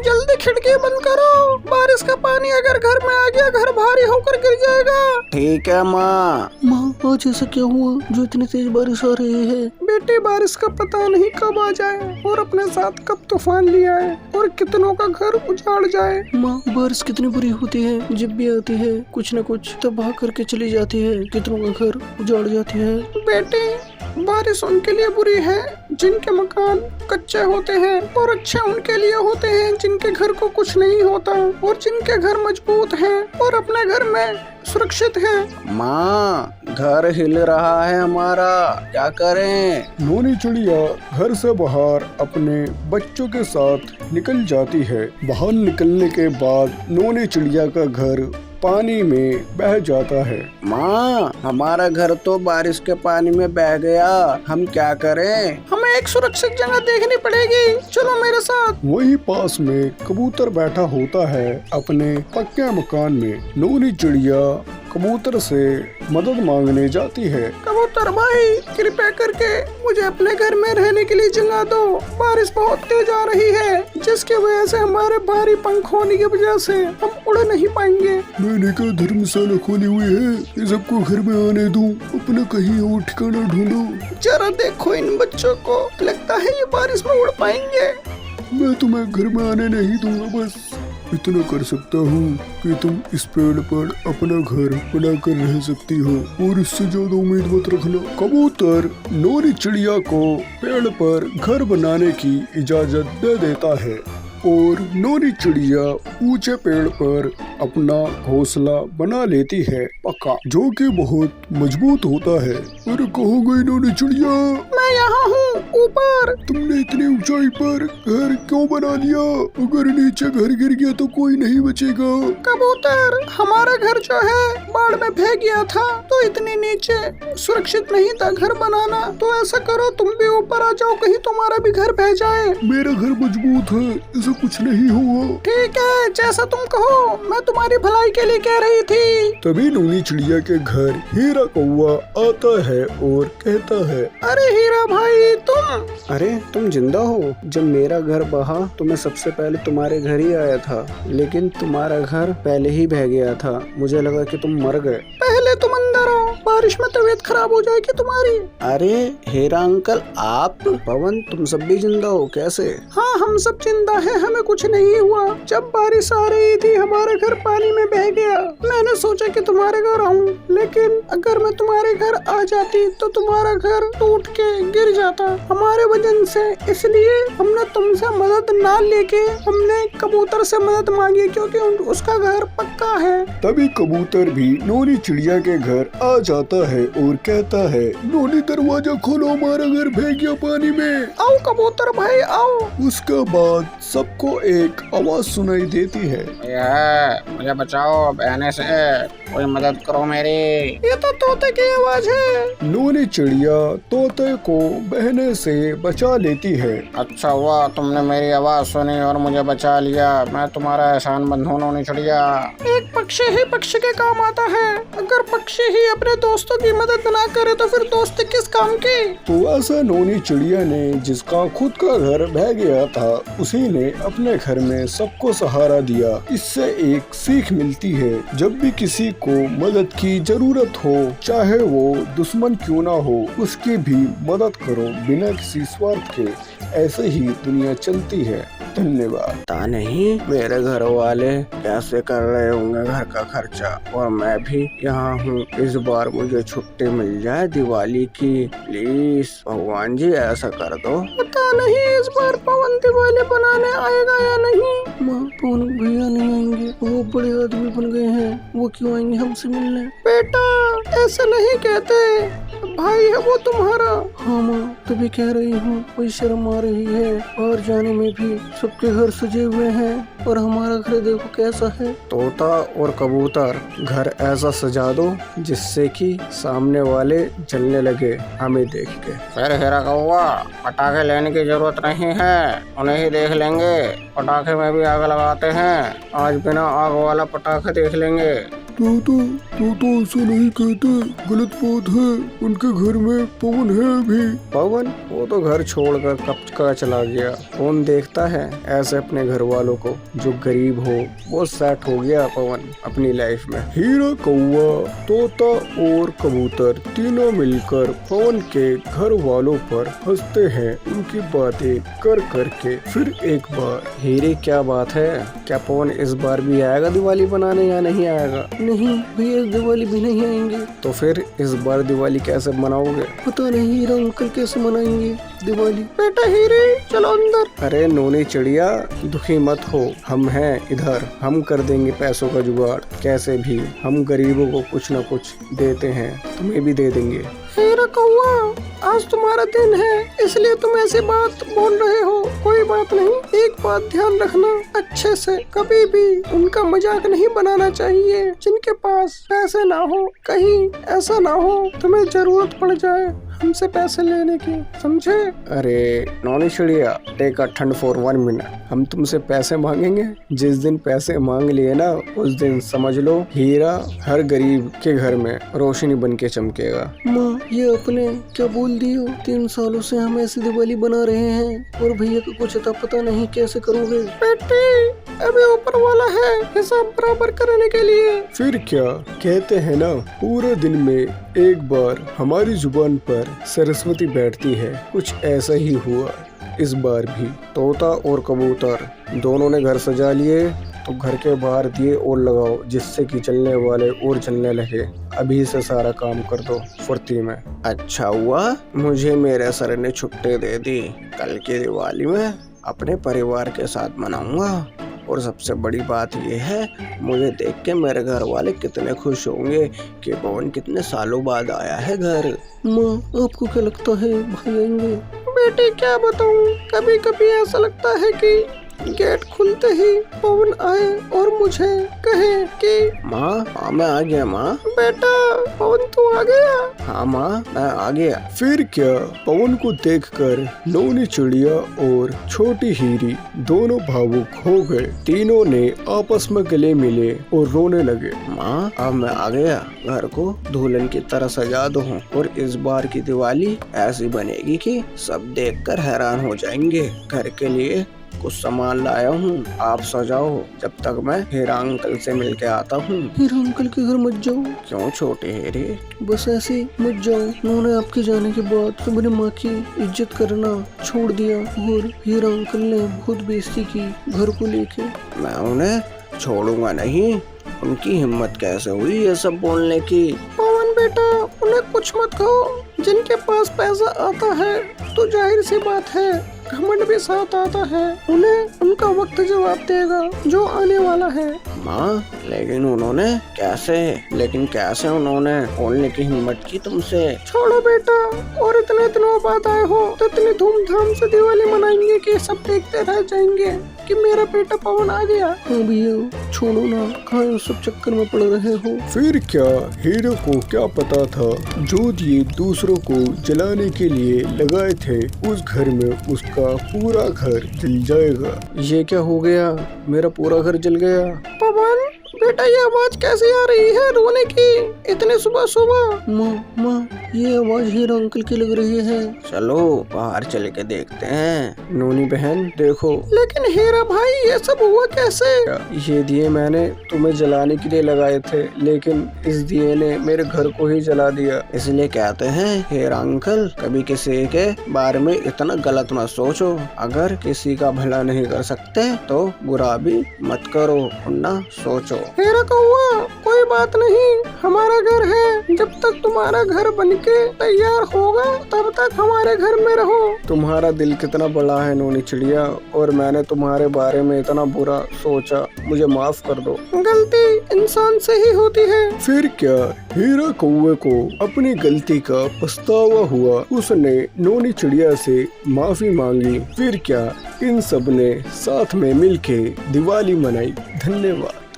जल्दी खिड़की बंद करो, बारिश का पानी अगर घर में आ गया घर भारी होकर गिर जाएगा। ठीक है माँ। माँ आज ऐसा क्या हुआ जो इतनी तेज बारिश आ रही है? बेटे बारिश का पता नहीं कब आ जाए और अपने साथ कब तूफान ले आए और कितनों का घर उजाड़ जाए। माँ बारिश कितनी बुरी होती है, जब भी आती है कुछ न कुछ तबाह करके चली जाती है, कितनों का घर उजाड़ जाती है। बेटे बारिश उनके लिए बुरी है जिनके मकान कच्चे होते हैं और अच्छे उनके लिए होते हैं जिनके घर को कुछ नहीं होता और जिनके घर मजबूत हैं और अपने घर में सुरक्षित हैं। माँ घर हिल रहा है हमारा, क्या करें? नोनी चिड़िया घर से बाहर अपने बच्चों के साथ निकल जाती है। बाहर निकलने के बाद नोनी चिड़िया का घर पानी में बह जाता है। माँ हमारा घर तो बारिश के पानी में बह गया, हम क्या करें? हमें एक सुरक्षित जगह देखनी पड़ेगी, चलो मेरे साथ। वही पास में कबूतर बैठा होता है अपने पक्के मकान में। नोनी चिड़िया कबूतर से मदद मांगने जाती है। कबूतर भाई कृपया करके मुझे अपने घर में रहने के लिए जगह दो, बारिश बहुत तेज आ रही है जिसकी वजह से हमारे भारी पंख होने की वजह से हम उड़ नहीं पाएंगे। मैंने क्या धर्मशाला खोली हुई है, ये सबको घर में आने दूं, अपना कहीं और ठिकाना ढूंढो। जरा देखो इन बच्चों को, लगता है ये बारिश में उड़ पाएंगे। मैं तुम्हें घर में आने नहीं दूंगा, बस इतना कर सकता हूँ कि तुम इस पेड़ पर अपना घर बनाकर रह सकती हो और इससे ज्यादा उम्मीद मत रखना। कबूतर नोनी चिड़िया को पेड़ पर घर बनाने की इजाजत दे देता है और नोनी चिड़िया ऊंचे पेड़ पर अपना घोंसला बना लेती है पक्का, जो कि बहुत मजबूत होता है। अरे कहाँ गई नोनी चिड़िया? मैं यहाँ हूँ ऊपर। तुमने इतनी ऊंचाई पर घर क्यों बना लिया? अगर नीचे घर गिर गया तो कोई नहीं बचेगा। कबूतर हमारा घर जो है बाढ़ में बह गया था तो इतने नीचे सुरक्षित नहीं था घर बनाना, तो ऐसा करो तुम भी ऊपर आ जाओ, कहीं तुम्हारा भी घर बह जाए। मेरा घर मजबूत है, ऐसा कुछ नहीं हुआ। ठीक है जैसा तुम कहो, मैं तुम्हारी भलाई के लिए कह रही थी। तभी नोनी चिड़िया के घर हीरा कौवा आता है और कहता है, अरे हीरा भाई तुम। अरे तुम जिंदा हो? जब मेरा घर बहा तो मैं सबसे पहले तुम्हारे घर ही आया था, लेकिन तुम्हारा घर पहले ही बह गया था, मुझे लगा कि तुम मर गए। पहले तुम अंदर आओ, बारिश में तबीयत खराब हो जाएगी तुम्हारी। अरे हीरा अंकल आप? पवन तुम सब भी जिंदा हो? कैसे? हाँ हम सब जिंदा हैं, हमें कुछ नहीं हुआ। जब बारिश आ रही थी हमारा घर पानी में बह गया, मैंने सोचा कि तुम्हारे घर आऊं, लेकिन अगर मैं तुम्हारे घर आ जाती तो तुम्हारा घर टूट के गिर जाता हमारे वजन से, इसलिए हमने तुमसे मदद ना लेके हमने कबूतर से मदद मांगी क्योंकि उसका घर पक्का है। तभी कबूतर भी नोनी चिड़िया के घर आ जाता है और कहता है, नोनी दरवाजा खोलो, हमारा घर बह गया पानी में। आओ कबूतर भाई आओ। उसके बाद सबको एक आवाज सुनाई देती है, मुझे बचाओ बहने से, कोई मदद करो मेरी। ये तो तोते की आवाज है। नोनी चिड़िया तोते को बहने से बचा लेती है। अच्छा हुआ तुमने मेरी आवाज सुनी और मुझे बचा लिया, मैं तुम्हारा एहसान मंद हूँ नोनी चिड़िया। एक पक्षी ही पक्षी के काम आता है, अगर पक्षी ही अपने दोस्तों की मदद ना करे तो फिर दोस्ती किस काम की। तो ऐसा नोनी चिड़िया ने जिसका खुद का घर बह गया था, उसी ने अपने घर में सबको सहारा दिया। इससे एक सीख मिलती है, जब भी किसी को मदद की जरूरत हो, चाहे वो दुश्मन क्यों ना हो, उसकी भी मदद करो बिना किसी स्वार्थ के। ऐसे ही दुनिया चलती है। धन्यवाद। पता नहीं मेरे घर वाले कैसे कर रहे होंगे घर का खर्चा, और मैं भी यहाँ हूँ। इस बार मुझे छुट्टी मिल जाए दिवाली की, प्लीज भगवान जी ऐसा कर दो। पता नहीं इस बार पवन दिवाली बनाने आएगा या नहीं। माँ पवन भैया नहीं आएंगे, वो बड़े आदमी बन गए हैं, वो क्यों आएंगे हमसे मिलने? बेटा ऐसा नहीं कहते, भाई है वो तुम्हारा। हाँ माँ तभी कह रही हूँ, कोई शर्म आ रही है, बाहर जाने में भी सबके घर सजे हुए हैं और हमारा घर देखो कैसा है। तोता और कबूतर घर ऐसा सजा दो जिससे कि सामने वाले जलने लगे हमें देख के। फिर हीरा कौवा पटाखे लेने की जरूरत नहीं है, उन्हें ही देख लेंगे। पटाखे में भी आग लगाते हैं, आज बिना आग वाला पटाखा देख लेंगे। तो ऐसा नहीं कहते, गलत बात है। उनके घर में पवन है अभी। पवन वो तो घर छोड़कर कब का चला गया। कौन देखता है ऐसे अपने घर वालों को जो गरीब हो। वो सेट हो गया पवन अपनी लाइफ में। हीरा, कौवा, तोता और कबूतर तीनों मिलकर पवन के घर वालों पर हंसते हैं, उनकी बातें कर करके। फिर एक बार, हीरे क्या बात है, क्या पवन इस बार भी आएगा दिवाली बनाने या नहीं आएगा? नहीं भैया, दिवाली भी नहीं आएंगे। तो फिर इस बार दिवाली कैसे मनाओगे? पता नहीं हीरा अंकल कैसे मनाएंगे दिवाली। बेटा हीरे चलो अंदर। अरे नोनी चिड़िया दुखी मत हो, हम हैं इधर, हम कर देंगे पैसों का जुगाड़। कैसे भी हम गरीबों को कुछ न कुछ देते हैं, तुम्हें भी दे देंगे। हीरा कौवा, आज तुम्हारा दिन है इसलिए तुम ऐसी बात बोल रहे हो। कोई बात नहीं, एक बात ध्यान रखना अच्छे से, कभी भी उनका मजाक नहीं बनाना चाहिए जिनके पास पैसे ना हो। कहीं ऐसा ना हो तुम्हें जरूरत पड़ जाए हमसे पैसे लेने की, समझे? अरे नौनी चिड़िया, टेक अ ठंड फॉर 1 मिनट। हम तुमसे पैसे मांगेंगे? जिस दिन पैसे मांग लिए ना, उस दिन समझ लो हीरा हर गरीब के घर में रोशनी बन के चमकेगा। माँ, ये अपने क्या बोल दियो? 3 सालों से हम ऐसी दिवाली बना रहे हैं और भैया को कुछ अता पता नहीं, कैसे करोगे? बेटे अभी ऊपर वाला है हिसाब बराबर करने के लिए। फिर क्या कहते हैं ना, पूरे दिन में एक बार हमारी जुबान पर सरस्वती बैठती है। कुछ ऐसा ही हुआ इस बार भी। तोता और कबूतर दोनों ने घर सजा लिए, तो घर के बाहर दिए और लगाओ जिससे कि चलने वाले और चलने लगे। अभी से सारा काम कर दो फुर्ती में। अच्छा हुआ मुझे मेरे सर ने छुट्टी दे दी। कल की दिवाली में अपने परिवार के साथ मनाऊंगा। और सबसे बड़ी बात यह है, मुझे देख के मेरे घर वाले कितने खुश होंगे कि पवन कितने सालों बाद आया है घर। माँ, आपको क्या लगता है भाई आएंगे? बेटे क्या बताऊं, कभी कभी ऐसा लगता है कि गेट खुलते ही पवन आए और मुझे कहे कि माँ मैं आ गया। माँ बेटा पवन तू आ गया? हाँ माँ मैं आ गया। फिर क्या, पवन को देखकर नौनी चिड़िया और छोटी हीरी दोनों भावुक हो गए। तीनों ने आपस में गले मिले और रोने लगे। माँ अब मैं आ गया, घर को दुल्हन की तरह सजा दो और इस बार की दिवाली ऐसी बनेगी कि सब देखकर हैरान हो जाएंगे। घर के लिए कुछ सामान लाया हूँ, आप सजाओ जब तक मैं हीरा अंकल से मिलके आता हूँ। हीरा अंकल के घर मत जाओ। क्यों छोटे हीरे? बस ऐसे मत जाओ। उन्होंने आपके जाने के बाद अपनी माँ की इज्जत करना छोड़ दिया और हीरा अंकल ने बहुत बेइज्जती की घर को लेके। मैं उन्हें छोड़ूंगा नहीं। उनकी हिम्मत कैसे हुई ये सब बोलने की? पवन बेटा उन्हें कुछ मत कहो। जिनके पास पैसा आता है तो जाहिर सी बात है घमंड भी साथ आता है। उन्हें उनका वक्त जवाब देगा जो आने वाला है। माँ लेकिन कैसे उन्होंने बोलने की हिम्मत की तुमसे? छोड़ो बेटा, और इतने दिनों बाद आए हो तो इतनी धूमधाम से दिवाली मनाएंगे कि सब देखते रह जाएंगे कि मेरा बेटा पवन आ गया। हाँ भैया छोड़ो ना, कहाँ उस सब चक्कर में पड़ रहे हो। फिर क्या, हीरो को क्या पता था जो दिए दूसरों को जलाने के लिए लगाए थे, उस घर में उसका पूरा घर जल जाएगा। ये क्या हो गया, मेरा पूरा घर जल गया। पवन बेटा ये आवाज कैसे आ रही है रोने की इतने सुबह सुबह? माँ ये आवाज हीरा अंकल की लग रही है। चलो बाहर चल के देखते हैं। नोनी बहन देखो। लेकिन हीरा भाई ये सब हुआ कैसे? ये दिए मैंने तुम्हें जलाने के लिए लगाए थे, लेकिन इस दिए ने मेरे घर को ही जला दिया। इसलिए कहते हैं हीरा अंकल कभी किसी के बारे में इतना गलत मत सोचो। अगर किसी का भला नहीं कर सकते तो बुरा भी मत करो, ना सोचो। हीरा कौवा कोई बात नहीं, हमारा घर है। जब तक तुम्हारा घर बनके तैयार होगा तब तक हमारे घर में रहो। तुम्हारा दिल कितना बड़ा है नोनी चिड़िया, और मैंने तुम्हारे बारे में इतना बुरा सोचा, मुझे माफ कर दो। गलती इंसान से ही होती है। फिर क्या, हीरा कौवे को अपनी गलती का पछतावा हुआ। उसने नोनी चिड़िया से माफी मांगी। फिर क्या, इन सब ने साथ में मिलके दिवाली मनाई। धन्यवाद।